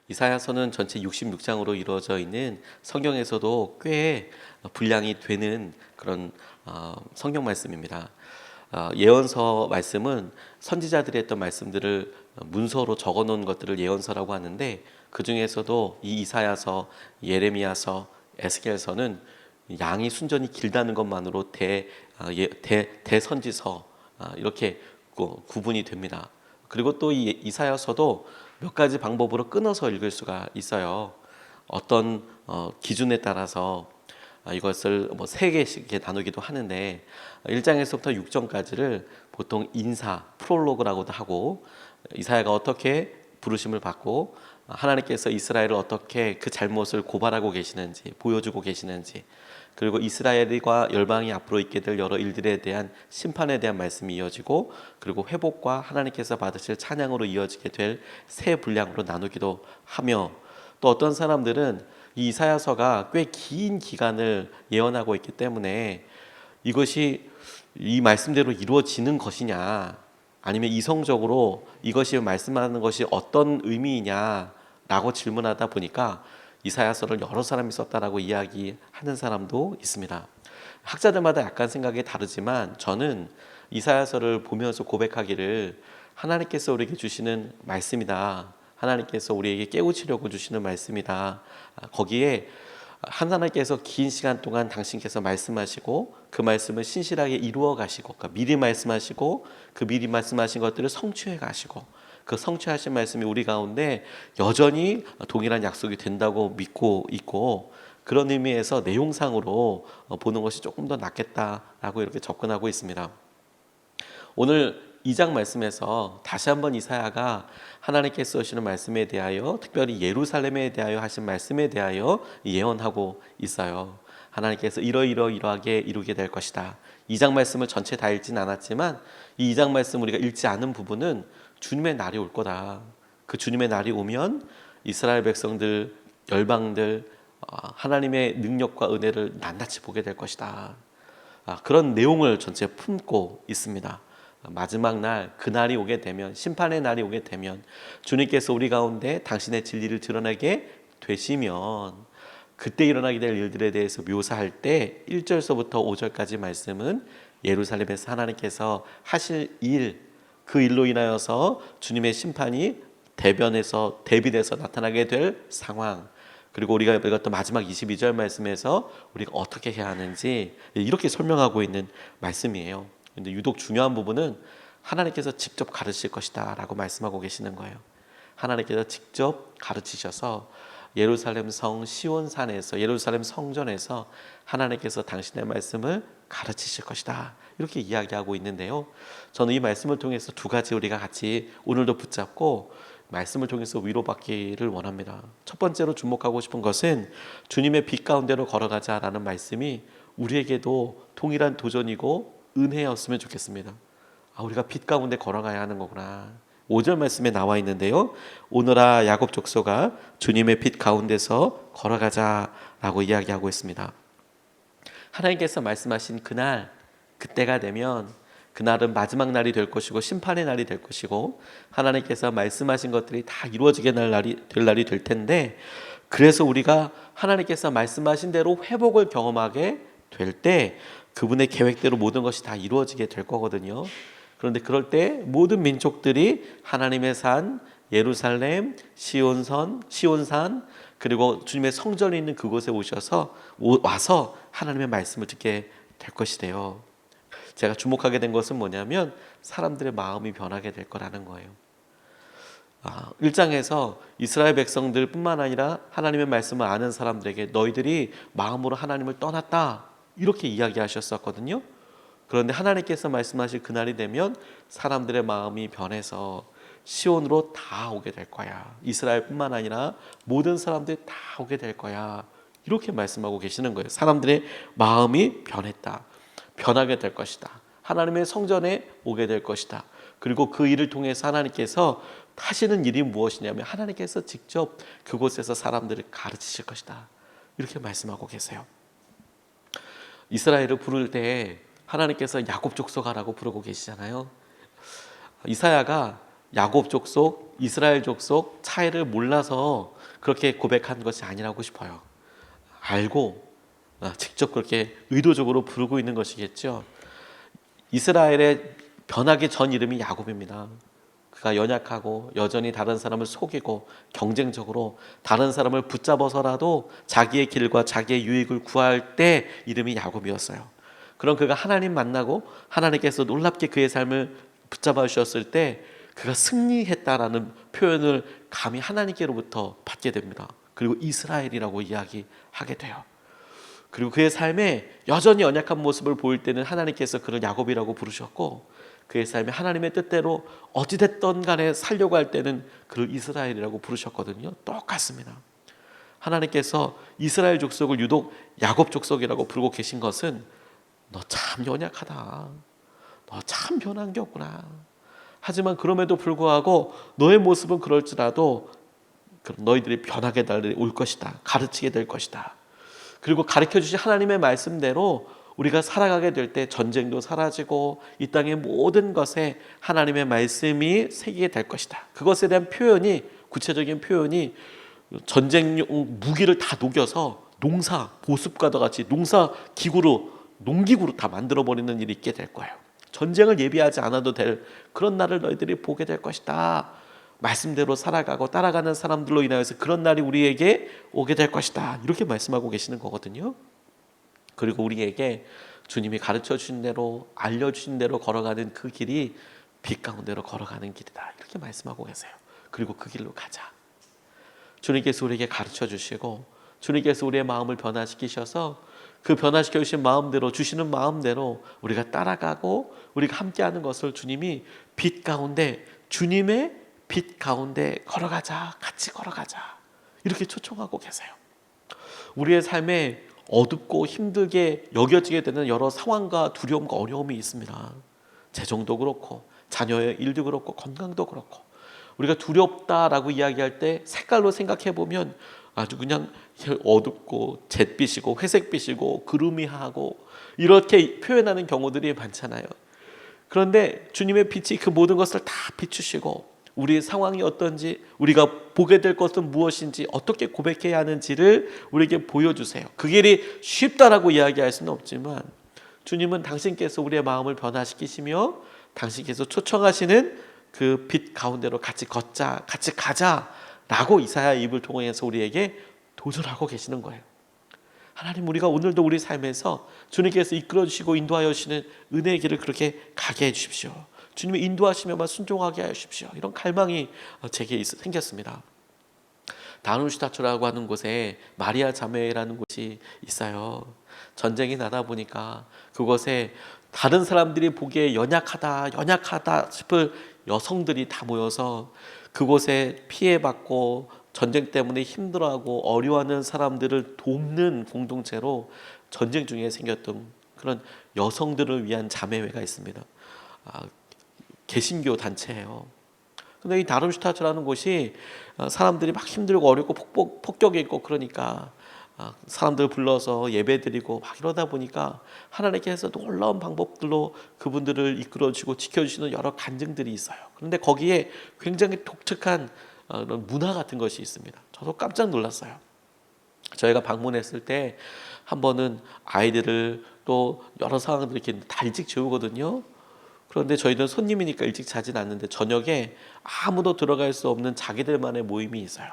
이사야서는 전체 66장으로 이루어져 있는 성경에서도 꽤 분량이 되는 그런 성경 말씀입니다. 예언서 말씀은 선지자들이 했던 말씀들을 문서로 적어 놓은 것들을 예언서라고 하는데, 그 중에서도 이 이사야서, 예레미야서, 에스겔서는 양이 순전히 길다는 것만으로 대선지서 이렇게 구분이 됩니다. 그리고 또 이 이사야서도 몇 가지 방법으로 끊어서 읽을 수가 있어요. 어떤 기준에 따라서 이것을 뭐 3개씩 이렇게 나누기도 하는데, 1장에서부터 6장까지를 보통 인사, 프롤로그라고도 하고, 이사야가 어떻게 부르심을 받고 하나님께서 이스라엘을 어떻게 그 잘못을 고발하고 계시는지, 보여주고 계시는지, 그리고 이스라엘과 열방이 앞으로 있게 될 여러 일들에 대한 심판에 대한 말씀이 이어지고, 그리고 회복과 하나님께서 받으실 찬양으로 이어지게 될 세 분량으로 나누기도 하며, 또 어떤 사람들은 이 이사야서가 꽤 긴 기간을 예언하고 있기 때문에 이것이 이 말씀대로 이루어지는 것이냐, 아니면 이성적으로 이것이 말씀하는 것이 어떤 의미이냐라고 질문하다 보니까 이사야서를 여러 사람이 썼다라고 이야기하는 사람도 있습니다. 학자들마다 약간 생각이 다르지만 저는 이사야서를 보면서 고백하기를, 하나님께서 우리에게 주시는 말씀이다, 하나님께서 우리에게 깨우치려고 주시는 말씀이다. 거기에 하나님께서 긴 시간 동안 당신께서 말씀하시고 그 말씀을 신실하게 이루어 가시고, 그러니까 미리 말씀하시고 그 미리 말씀하신 것들을 성취해 가시고, 그 성취하신 말씀이 우리 가운데 여전히 동일한 약속이 된다고 믿고 있고, 그런 의미에서 내용상으로 보는 것이 조금 더 낫겠다라고 이렇게 접근하고 있습니다. 오늘 2장 말씀에서 다시 한번 이사야가 하나님께서 하시는 말씀에 대하여, 특별히 예루살렘에 대하여 하신 말씀에 대하여 예언하고 있어요. 하나님께서 이러하게 이루게 될 것이다. 2장 말씀을 전체 다 읽진 않았지만 이 2장 말씀 우리가 읽지 않은 부분은 주님의 날이 올 거다. 그 주님의 날이 오면 이스라엘 백성들, 열방들 하나님의 능력과 은혜를 낱낱이 보게 될 것이다. 그런 내용을 전체 품고 있습니다. 마지막 날, 그 날이 오게 되면, 심판의 날이 오게 되면 주님께서 우리 가운데 당신의 진리를 드러내게 되시면, 그때 일어나게 될 일들에 대해서 묘사할 때 1절서부터 5절까지 말씀은 예루살렘에서 하나님께서 하실 일, 그 일로 인하여서 주님의 심판이 대비돼서 나타나게 될 상황, 그리고 우리가 읽었던 마지막 22절 말씀에서 우리가 어떻게 해야 하는지 이렇게 설명하고 있는 말씀이에요. 근데 유독 중요한 부분은 하나님께서 직접 가르칠 것이다 라고 말씀하고 계시는 거예요. 하나님께서 직접 가르치셔서 예루살렘 성 시온산에서, 예루살렘 성전에서 하나님께서 당신의 말씀을 가르치실 것이다, 이렇게 이야기하고 있는데요. 저는 이 말씀을 통해서 두 가지 우리가 같이 오늘도 붙잡고 말씀을 통해서 위로받기를 원합니다. 첫 번째로 주목하고 싶은 것은 주님의 빛 가운데로 걸어가자라는 말씀이 우리에게도 동일한 도전이고 은혜였으면 좋겠습니다. 우리가 빛 가운데 걸어가야 하는 거구나. 5절 말씀에 나와 있는데요. 오너라 야곱 족속아, 주님의 빛 가운데서 걸어가자라고 이야기하고 있습니다. 하나님께서 말씀하신 그날, 그때가 되면 그날은 마지막 날이 될 것이고 심판의 날이 될 것이고, 하나님께서 말씀하신 것들이 다 이루어지게 될 날이 될 텐데, 그래서 우리가 하나님께서 말씀하신 대로 회복을 경험하게 될 때 그분의 계획대로 모든 것이 다 이루어지게 될 거거든요. 그런데 그럴 때 모든 민족들이 하나님의 산 예루살렘, 시온산, 그리고 주님의 성전이 있는 그곳에 와서 하나님의 말씀을 듣게 될 것이래요. 제가 주목하게 된 것은 뭐냐면 사람들의 마음이 변하게 될 거라는 거예요. 1장에서 이스라엘 백성들 뿐만 아니라 하나님의 말씀을 아는 사람들에게 너희들이 마음으로 하나님을 떠났다, 이렇게 이야기하셨었거든요. 그런데 하나님께서 말씀하실 그날이 되면 사람들의 마음이 변해서 시온으로 다 오게 될 거야. 이스라엘뿐만 아니라 모든 사람들이 다 오게 될 거야, 이렇게 말씀하고 계시는 거예요. 사람들의 마음이 변하게 될 것이다. 하나님의 성전에 오게 될 것이다. 그리고 그 일을 통해서 하나님께서 하시는 일이 무엇이냐면 하나님께서 직접 그곳에서 사람들을 가르치실 것이다, 이렇게 말씀하고 계세요. 이스라엘을 부를 때 하나님께서 야곱 족속아라고 부르고 계시잖아요. 이사야가 야곱 족속 이스라엘 족속 차이를 몰라서 그렇게 고백한 것이 아니라고 싶어요. 알고 직접 그렇게 의도적으로 부르고 있는 것이겠죠. 이스라엘의 변하기 전 이름이 야곱입니다. 그가 연약하고 여전히 다른 사람을 속이고 경쟁적으로 다른 사람을 붙잡아서라도 자기의 길과 자기의 유익을 구할 때 이름이 야곱이었어요. 그럼 그가 하나님 만나고 하나님께서 놀랍게 그의 삶을 붙잡아 주셨을 때 그가 승리했다라는 표현을 감히 하나님께로부터 받게 됩니다. 그리고 이스라엘이라고 이야기하게 돼요. 그리고 그의 삶에 여전히 연약한 모습을 보일 때는 하나님께서 그를 야곱이라고 부르셨고, 그의 삶에 하나님의 뜻대로 어찌됐든 간에 살려고 할 때는 그를 이스라엘이라고 부르셨거든요. 똑같습니다. 하나님께서 이스라엘 족속을 유독 야곱 족속이라고 부르고 계신 것은 너 참 연약하다, 너 참 변한 게 없구나. 하지만 그럼에도 불구하고 너의 모습은 그럴지라도 너희들이 변하게 날이 올 것이다, 가르치게 될 것이다. 그리고 가르쳐 주신 하나님의 말씀대로 우리가 살아가게 될 때 전쟁도 사라지고 이 땅의 모든 것에 하나님의 말씀이 새기게 될 것이다. 그것에 대한 표현이, 구체적인 표현이 전쟁용 무기를 다 녹여서 농사 보습과도 같이 농사 기구로, 농기구로 다 만들어버리는 일이 있게 될 거예요. 전쟁을 예비하지 않아도 될 그런 날을 너희들이 보게 될 것이다. 말씀대로 살아가고 따라가는 사람들로 인하여서 그런 날이 우리에게 오게 될 것이다. 이렇게 말씀하고 계시는 거거든요. 그리고 우리에게 주님이 가르쳐 주신 대로, 알려주신 대로 걸어가는 그 길이 빛 가운데로 걸어가는 길이다. 이렇게 말씀하고 계세요. 그리고 그 길로 가자. 주님께서 우리에게 가르쳐 주시고 주님께서 우리의 마음을 변화시키셔서 그 변화시켜 주신 마음대로, 주시는 마음대로 우리가 따라가고 우리가 함께하는 것을 주님이 빛 가운데, 주님의 빛 가운데 걸어가자, 같이 걸어가자, 이렇게 초청하고 계세요. 우리의 삶에 어둡고 힘들게 여겨지게 되는 여러 상황과 두려움과 어려움이 있습니다. 재정도 그렇고 자녀의 일도 그렇고 건강도 그렇고, 우리가 두렵다라고 이야기할 때 색깔로 생각해 보면 아주 그냥 어둡고 잿빛이고 회색빛이고 그루미하고 이렇게 표현하는 경우들이 많잖아요. 그런데 주님의 빛이 그 모든 것을 다 비추시고 우리의 상황이 어떤지, 우리가 보게 될 것은 무엇인지, 어떻게 고백해야 하는지를 우리에게 보여주세요. 그 길이 쉽다라고 이야기할 수는 없지만 주님은 당신께서 우리의 마음을 변화시키시며 당신께서 초청하시는 그 빛 가운데로 같이 걷자, 같이 가자라고 이사야 입을 통해서 우리에게 도전하고 계시는 거예요. 하나님, 우리가 오늘도 우리 삶에서 주님께서 이끌어 주시고 인도하여 주시는 은혜의 길을 그렇게 가게 해 주십시오. 주님이 인도하시며만 순종하게 하십시오. 이런 갈망이 제게 생겼습니다. 다누시타초라고 하는 곳에 마리아 자매라는 곳이 있어요. 전쟁이 나다 보니까 그곳에 다른 사람들이 보기에 연약하다 싶을 여성들이 다 모여서 그곳에 피해받고 전쟁 때문에 힘들어하고 어려워하는 사람들을 돕는 공동체로 전쟁 중에 생겼던 그런 여성들을 위한 자매회가 있습니다. 개신교 단체예요. 근데 이 다름슈타트라는 곳이 사람들이 막 힘들고 어렵고 폭격이 있고 그러니까 사람들 불러서 예배드리고 막 이러다 보니까 하나님께서 놀라운 방법들로 그분들을 이끌어주시고 지켜주시는 여러 간증들이 있어요. 그런데 거기에 굉장히 독특한 문화 같은 것이 있습니다. 저도 깜짝 놀랐어요. 저희가 방문했을 때 한 번은 아이들을 또 여러 상황들을 이렇게 다 일찍 재우거든요. 그런데 저희는 손님이니까 일찍 자진 않는데 저녁에 아무도 들어갈 수 없는 자기들만의 모임이 있어요.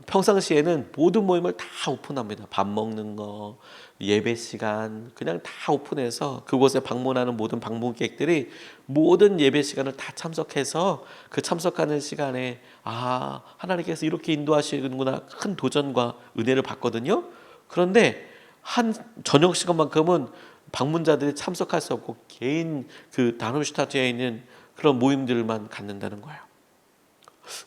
평상시에는 모든 모임을 다 오픈합니다. 밥 먹는 거, 예배 시간 그냥 다 오픈해서 그곳에 방문하는 모든 방문객들이 모든 예배 시간을 다 참석해서 그 참석하는 시간에 하나님께서 이렇게 인도하시는구나, 큰 도전과 은혜를 받거든요. 그런데 한 저녁 시간만큼은 방문자들이 참석할 수 없고 개인 그 다누슈타트에 있는 그런 모임들만 갖는다는 거예요.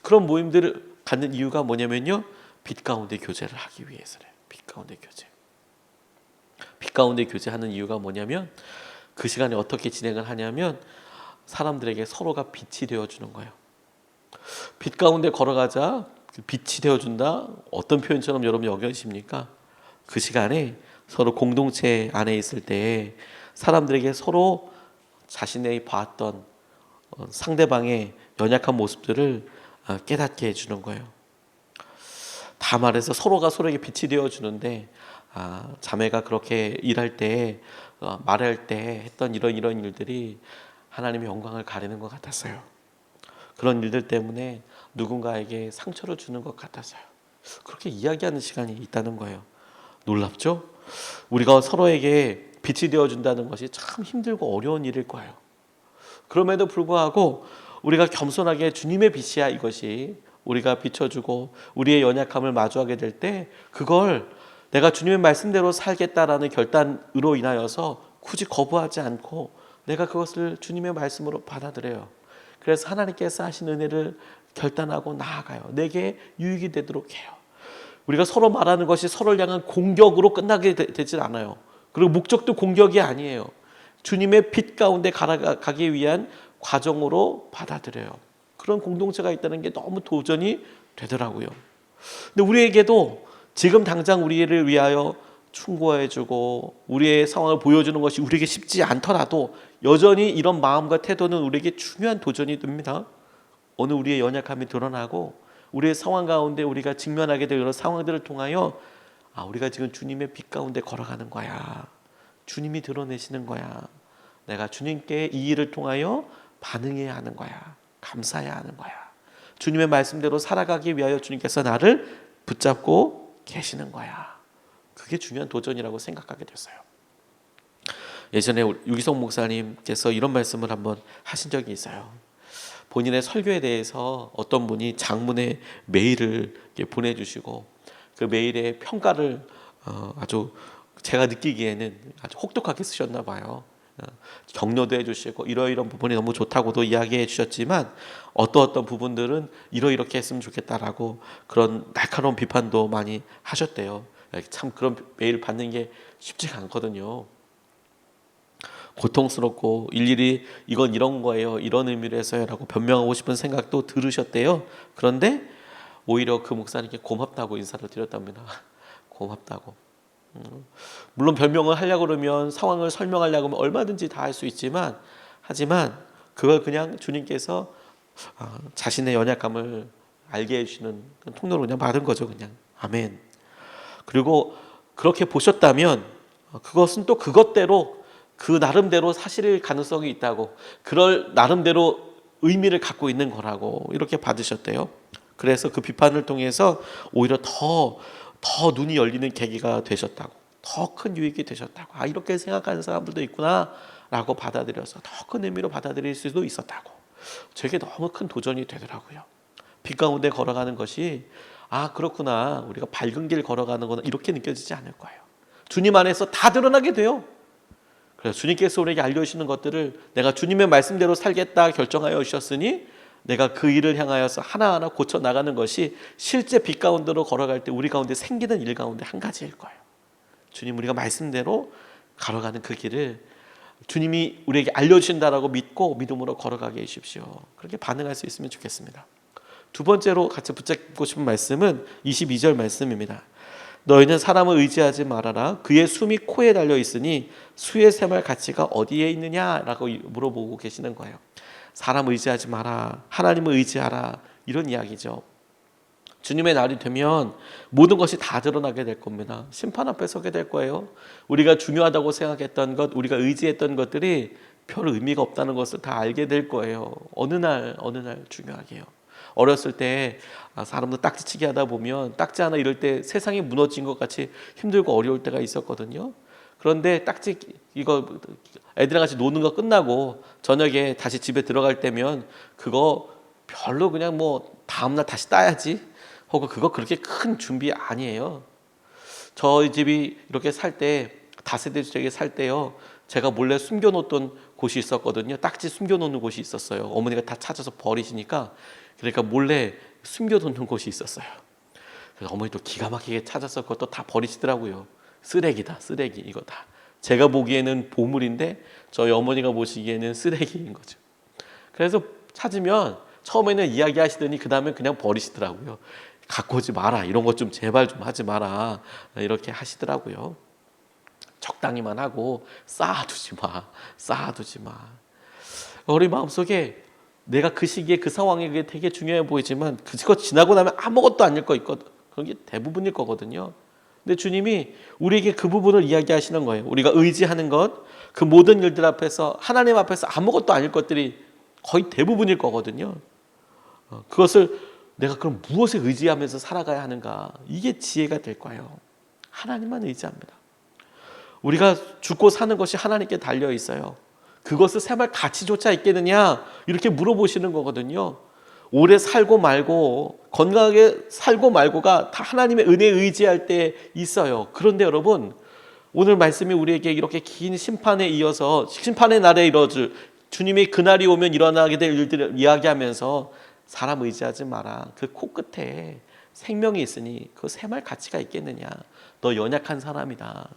그런 모임들을 갖는 이유가 뭐냐면요, 빛 가운데 교제를 하기 위해서래요. 빛 가운데 교제. 빛 가운데 교제하는 이유가 뭐냐면 그 시간에 어떻게 진행을 하냐면 사람들에게 서로가 빛이 되어주는 거예요. 빛 가운데 걸어가자, 빛이 되어준다. 어떤 표현처럼 여러분 여겨지십니까? 그 시간에 서로 공동체 안에 있을 때 사람들에게 서로 자신의 봤던 상대방의 연약한 모습들을 깨닫게 해주는 거예요. 다 말해서 서로가 서로에게 빛이 되어주는데 자매가 그렇게 일할 때 말할 때 했던 이런 일들이 하나님의 영광을 가리는 것 같았어요. 그런 일들 때문에 누군가에게 상처를 주는 것 같았어요. 그렇게 이야기하는 시간이 있다는 거예요. 놀랍죠? 우리가 서로에게 빛이 되어준다는 것이 참 힘들고 어려운 일일 거예요. 그럼에도 불구하고 우리가 겸손하게 주님의 빛이야 이것이 우리가 비춰주고 우리의 연약함을 마주하게 될 때 그걸 내가 주님의 말씀대로 살겠다라는 결단으로 인하여서 굳이 거부하지 않고 내가 그것을 주님의 말씀으로 받아들여요. 그래서 하나님께서 하신 은혜를 결단하고 나아가요. 내게 유익이 되도록 해요. 우리가 서로 말하는 것이 서로를 향한 공격으로 끝나게 되진 않아요. 그리고 목적도 공격이 아니에요. 주님의 빛 가운데 가기 위한 과정으로 받아들여요. 그런 공동체가 있다는 게 너무 도전이 되더라고요. 근데 우리에게도 지금 당장 우리를 위하여 충고해주고 우리의 상황을 보여주는 것이 우리에게 쉽지 않더라도 여전히 이런 마음과 태도는 우리에게 중요한 도전이 됩니다. 어느 우리의 연약함이 드러나고 우리의 상황 가운데 우리가 직면하게 될 이런 상황들을 통하여 우리가 지금 주님의 빛 가운데 걸어가는 거야. 주님이 드러내시는 거야. 내가 주님께 이 일을 통하여 반응해야 하는 거야. 감사해야 하는 거야. 주님의 말씀대로 살아가기 위하여 주님께서 나를 붙잡고 계시는 거야. 그게 중요한 도전이라고 생각하게 됐어요. 예전에 유기성 목사님께서 이런 말씀을 한번 하신 적이 있어요. 본인의 설교에 대해서 어떤 분이 장문의 메일을 보내주시고 그 메일의 평가를 아주 제가 느끼기에는 아주 혹독하게 쓰셨나 봐요. 격려도 해주시고 이러이런 부분이 너무 좋다고도 이야기해 주셨지만 어떤 부분들은 이렇게 했으면 좋겠다라고 그런 날카로운 비판도 많이 하셨대요. 참 그런 메일을 받는 게 쉽지가 않거든요. 고통스럽고 일일이 이건 이런 거예요, 이런 의미로 해서요라고 변명하고 싶은 생각도 들으셨대요. 그런데 오히려 그 목사님께 고맙다고 인사를 드렸답니다. 고맙다고. 물론 변명을 하려고 그러면 상황을 설명하려고 하면 얼마든지 다 할 수 있지만 하지만 그걸 그냥 주님께서 자신의 연약감을 알게 해주시는 통로로 그냥 받은 거죠. 그냥 아멘. 그리고 그렇게 보셨다면 그것은 또 그것대로 그 나름대로 사실일 가능성이 있다고 그럴 나름대로 의미를 갖고 있는 거라고 이렇게 받으셨대요. 그래서 그 비판을 통해서 오히려 더 눈이 열리는 계기가 되셨다고 더 큰 유익이 되셨다고 이렇게 생각하는 사람들도 있구나 라고 받아들여서 더 큰 의미로 받아들일 수도 있었다고 저게 너무 큰 도전이 되더라고요. 빛 가운데 걸어가는 것이 그렇구나 우리가 밝은 길 걸어가는 거는 이렇게 느껴지지 않을 거예요. 주님 안에서 다 드러나게 돼요. 그래서 주님께서 우리에게 알려주시는 것들을 내가 주님의 말씀대로 살겠다 결정하여 주셨으니 내가 그 일을 향하여서 하나하나 고쳐 나가는 것이 실제 빛 가운데로 걸어갈 때 우리 가운데 생기는 일 가운데 한 가지일 거예요. 주님 우리가 말씀대로 걸어가는 그 길을 주님이 우리에게 알려주신다라고 믿고 믿음으로 걸어가게 해주십시오. 그렇게 반응할 수 있으면 좋겠습니다. 두 번째로 같이 붙잡고 싶은 말씀은 22절 말씀입니다. 너희는 사람을 의지하지 말아라. 그의 숨이 코에 달려 있으니 수의 샘할 가치가 어디에 있느냐라고 물어보고 계시는 거예요. 사람 의지하지 마라. 하나님을 의지하라. 이런 이야기죠. 주님의 날이 되면 모든 것이 다 드러나게 될 겁니다. 심판 앞에 서게 될 거예요. 우리가 중요하다고 생각했던 것, 우리가 의지했던 것들이 별 의미가 없다는 것을 다 알게 될 거예요. 어느 날 중요하게요. 어렸을 때 사람들 딱지치기 하다 보면 딱지 하나 이럴 때 세상이 무너진 것 같이 힘들고 어려울 때가 있었거든요. 그런데 딱지 이거 애들이랑 같이 노는 거 끝나고 저녁에 다시 집에 들어갈 때면 그거 별로 그냥 다음날 다시 따야지 혹은 그거 그렇게 큰 준비 아니에요. 저희 집이 이렇게 살 때 다세대 주택에 살 때요 제가 몰래 숨겨놓던 곳이 있었거든요. 딱지 숨겨놓는 곳이 있었어요. 어머니가 다 찾아서 버리시니까 그러니까 몰래 숨겨놓는 곳이 있었어요. 그래서 어머니도 기가 막히게 찾아서 그것도 다 버리시더라고요. 쓰레기다 쓰레기 이거 다. 제가 보기에는 보물인데 저희 어머니가 보시기에는 쓰레기인 거죠. 그래서 찾으면 처음에는 이야기하시더니 그 다음에 그냥 버리시더라고요. 갖고 오지 마라 이런 것 좀 제발 좀 하지 마라 이렇게 하시더라고요. 적당히만 하고 쌓아두지 마. 우리 마음속에 내가 그 시기에 그 상황에 그게 되게 중요해 보이지만 그거 지나고 나면 아무것도 아닐 거 있거든. 그런 게 대부분일 거거든요. 근데 주님이 우리에게 그 부분을 이야기하시는 거예요. 우리가 의지하는 것, 그 모든 일들 앞에서 하나님 앞에서 아무것도 아닐 것들이 거의 대부분일 거거든요. 그것을 내가 그럼 무엇에 의지하면서 살아가야 하는가? 이게 지혜가 될 거예요. 하나님만 의지합니다. 우리가 죽고 사는 것이 하나님께 달려 있어요. 그것을 생활 가치조차 있겠느냐? 이렇게 물어보시는 거거든요. 오래 살고 말고 건강하게 살고 말고가 다 하나님의 은혜에 의지할 때 있어요. 그런데 여러분, 오늘 말씀이 우리에게 이렇게 긴 심판에 이어서 심판의 날에 이뤄질 주님의 그날이 오면 일어나게 될 일들을 이야기하면서 사람 의지하지 마라. 그 코끝에 생명이 있으니 그 생활 가치가 있겠느냐? 너 연약한 사람이다.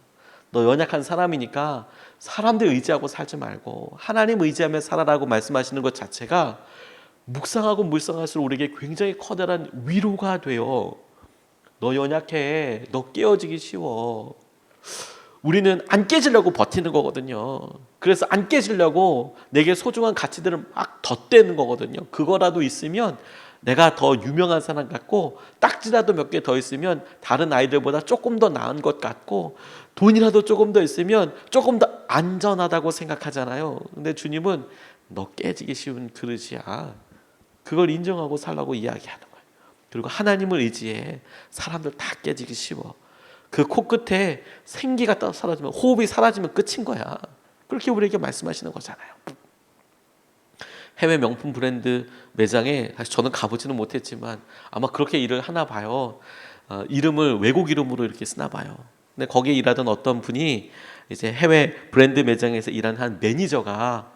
너 연약한 사람이니까 사람들 의지하고 살지 말고 하나님 의지하며 살아라고 말씀하시는 것 자체가 묵상하고 물상할수록 우리에게 굉장히 커다란 위로가 돼요. 너 연약해. 너 깨어지기 쉬워. 우리는 안 깨지려고 버티는 거거든요. 그래서 안 깨지려고 내게 소중한 가치들을 막 덧대는 거거든요. 그거라도 있으면 내가 더 유명한 사람 같고 딱지라도 몇 개 더 있으면 다른 아이들보다 조금 더 나은 것 같고 돈이라도 조금 더 있으면 조금 더 안전하다고 생각하잖아요. 근데 주님은 너 깨지기 쉬운 그릇이야. 그걸 인정하고 살라고 이야기하는 거예요. 그리고 하나님을 의지해. 사람들 다 깨지기 쉬워. 그 코끝에 생기가 사라지면, 호흡이 사라지면 끝인 거야. 그렇게 우리에게 말씀하시는 거잖아요. 해외 명품 브랜드 매장에 사실 저는 가보지는 못했지만 아마 그렇게 일을 하나 봐요. 이름을 외국 이름으로 이렇게 쓰나 봐요. 근데 거기에 일하던 어떤 분이 이제 해외 브랜드 매장에서 일하는 한 매니저가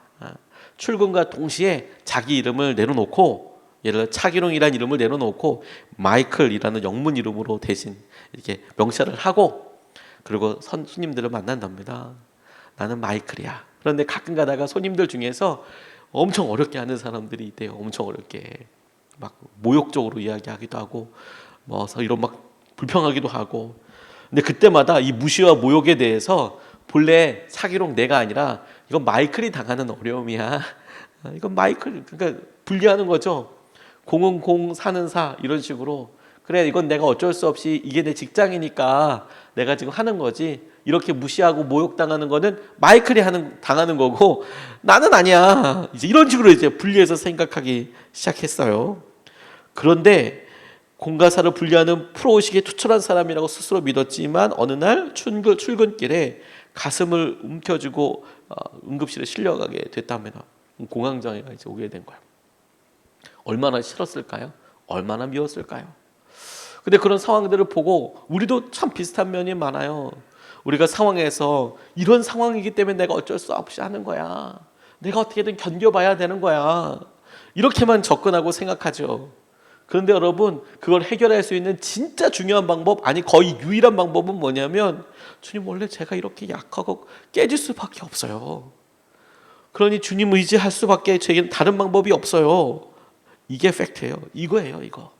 출근과 동시에 자기 이름을 내려놓고, 예를 들어 차기롱이라는 이름을 내려놓고 마이클이라는 영문 이름으로 대신 이렇게 명찰을 하고, 그리고 손님들을 만난답니다. 나는 마이클이야. 그런데 가끔 가다가 손님들 중에서 엄청 어렵게 하는 사람들이 있대요. 엄청 어렵게 막 모욕적으로 이야기하기도 하고 뭐 이런 막 불평하기도 하고. 근데 그때마다 이 무시와 모욕에 대해서 본래 차기롱 내가 아니라 이건 마이클이 당하는 어려움이야. 이건 마이클, 그러니까 분리하는 거죠. 공은 공, 사는 사, 이런 식으로. 그래, 이건 내가 어쩔 수 없이 이게 내 직장이니까 내가 지금 하는 거지. 이렇게 무시하고 모욕당하는 거는 마이클이 당하는 거고 나는 아니야. 이제 이런 식으로 이제 분리해서 생각하기 시작했어요. 그런데 공과 사를 분리하는 프로의식에 투철한 사람이라고 스스로 믿었지만 어느 날 출근길에 가슴을 움켜쥐고 응급실에 실려가게 됐다면 공황장애가 이제 오게 된 거예요. 얼마나 싫었을까요? 얼마나 미웠을까요? 근데 그런 상황들을 보고 우리도 참 비슷한 면이 많아요. 우리가 상황에서 이런 상황이기 때문에 내가 어쩔 수 없이 하는 거야. 내가 어떻게든 견뎌봐야 되는 거야. 이렇게만 접근하고 생각하죠. 그런데 여러분, 그걸 해결할 수 있는 진짜 중요한 방법, 아니 거의 유일한 방법은 뭐냐면, 주님 원래 제가 이렇게 약하고 깨질 수밖에 없어요. 그러니 주님 의지할 수밖에 제게는 다른 방법이 없어요. 이게 팩트예요. 이거예요, 이거.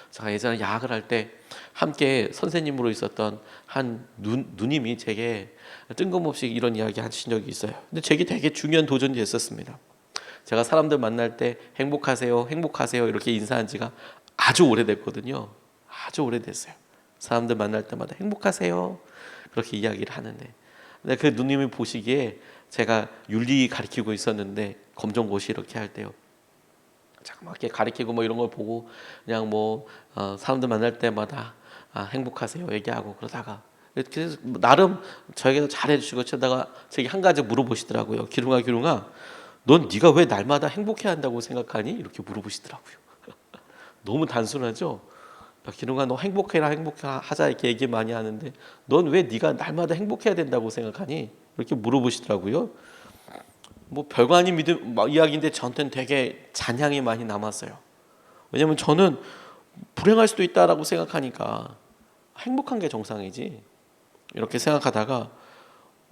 제가 예전에 야학을 할 때 함께 선생님으로 있었던 한 누님이 제게 뜬금없이 이런 이야기 하신 적이 있어요. 근데 제게 되게 중요한 도전이 됐었습니다. 제가 사람들 만날 때 행복하세요, 행복하세요 이렇게 인사한 지가 아주 오래됐거든요. 아주 오래됐어요. 사람들 만날 때마다 행복하세요 그렇게 이야기를 하는데, 근데 그 누님이 보시기에 제가 윤리 가르치고 있었는데 검정고시 이렇게 할 때요, 자꾸 막 이렇게 가르치고 뭐 이런 걸 보고 그냥 사람들 만날 때마다 행복하세요 얘기하고 그러다가, 그래서 나름 저에게도 잘해주시고 그러다가 제게 한 가지 물어보시더라고요. 기룽아 넌 네가 왜 날마다 행복해야 한다고 생각하니? 이렇게 물어보시더라고요. 너무 단순하죠. 기룽아 너 행복해라 하자 이렇게 얘기 많이 하는데 넌 왜 네가 날마다 행복해야 된다고 생각하니? 이렇게 물어보시더라고요. 뭐 별거 아닌 이야기인데 저한테는 되게 잔향이 많이 남았어요. 왜냐면 저는 불행할 수도 있다라고 생각하니까 행복한 게 정상이지 이렇게 생각하다가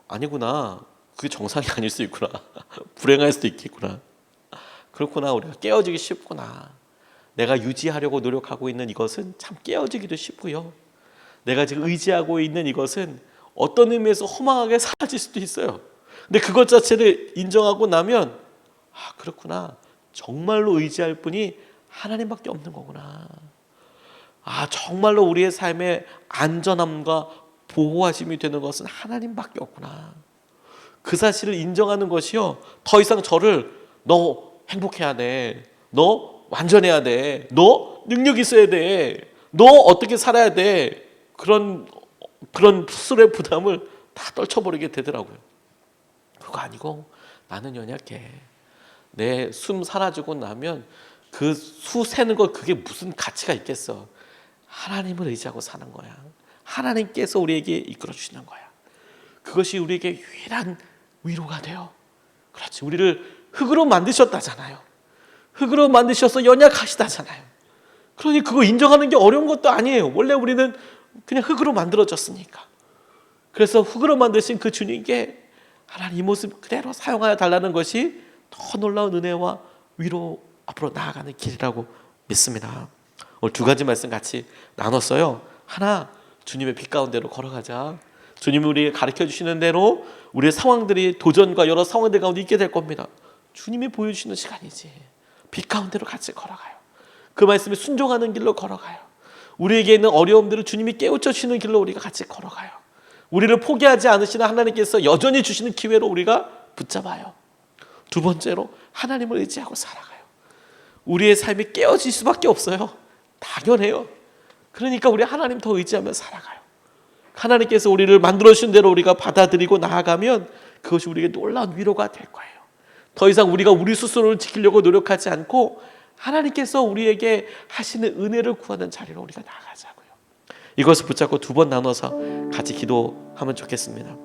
아니구나, 그게 정상이 아닐 수 있구나. 불행할 수도 있겠구나. 그렇구나, 우리가 깨어지기 쉽구나. 내가 유지하려고 노력하고 있는 이것은 참 깨어지기도 쉽고요. 내가 지금 의지하고 있는 이것은 어떤 의미에서 허망하게 사라질 수도 있어요. 근데 그것 자체를 인정하고 나면 아, 그렇구나. 정말로 의지할 분이 하나님밖에 없는 거구나. 아, 정말로 우리의 삶의 안전함과 보호하심이 되는 것은 하나님밖에 없구나. 그 사실을 인정하는 것이요, 더 이상 저를 너 행복해야 돼, 너 완전해야 돼, 너 능력 있어야 돼, 너 어떻게 살아야 돼, 그런 스스로의 부담을 다 떨쳐버리게 되더라고요. 그거 아니고 나는 연약해. 내 숨 사라지고 나면 그 수 세는 거 그게 무슨 가치가 있겠어. 하나님을 의지하고 사는 거야. 하나님께서 우리에게 이끌어 주시는 거야. 그것이 우리에게 유일한 위로가 돼요. 그렇지. 우리를 흙으로 만드셨다잖아요. 흙으로 만드셔서 연약하시다잖아요. 그러니 그거 인정하는 게 어려운 것도 아니에요. 원래 우리는 그냥 흙으로 만들어졌으니까. 그래서 흙으로 만드신 그 주님께 하나님 이 모습 그대로 사용하여 달라는 것이 더 놀라운 은혜와 위로 앞으로 나아가는 길이라고 믿습니다. 오늘 두 가지 말씀 같이 나눴어요. 하나, 주님의 빛 가운데로 걸어가자. 주님이 우리에게 가르쳐 주시는 대로 우리의 상황들이 도전과 여러 상황들 가운데 있게 될 겁니다. 주님이 보여주시는 시간이지. 빛 가운데로 같이 걸어가요. 그 말씀에 순종하는 길로 걸어가요. 우리에게 있는 어려움들을 주님이 깨우쳐 주시는 길로 우리가 같이 걸어가요. 우리를 포기하지 않으시는 하나님께서 여전히 주시는 기회로 우리가 붙잡아요. 두 번째로 하나님을 의지하고 살아가요. 우리의 삶이 깨어질 수밖에 없어요. 당연해요. 그러니까 우리 하나님 더 의지하며 살아가요. 하나님께서 우리를 만들어주신 대로 우리가 받아들이고 나아가면 그것이 우리에게 놀라운 위로가 될 거예요. 더 이상 우리가 우리 스스로를 지키려고 노력하지 않고 하나님께서 우리에게 하시는 은혜를 구하는 자리로 우리가 나아가자고요. 이것을 붙잡고 두 번 나눠서 같이 기도하면 좋겠습니다.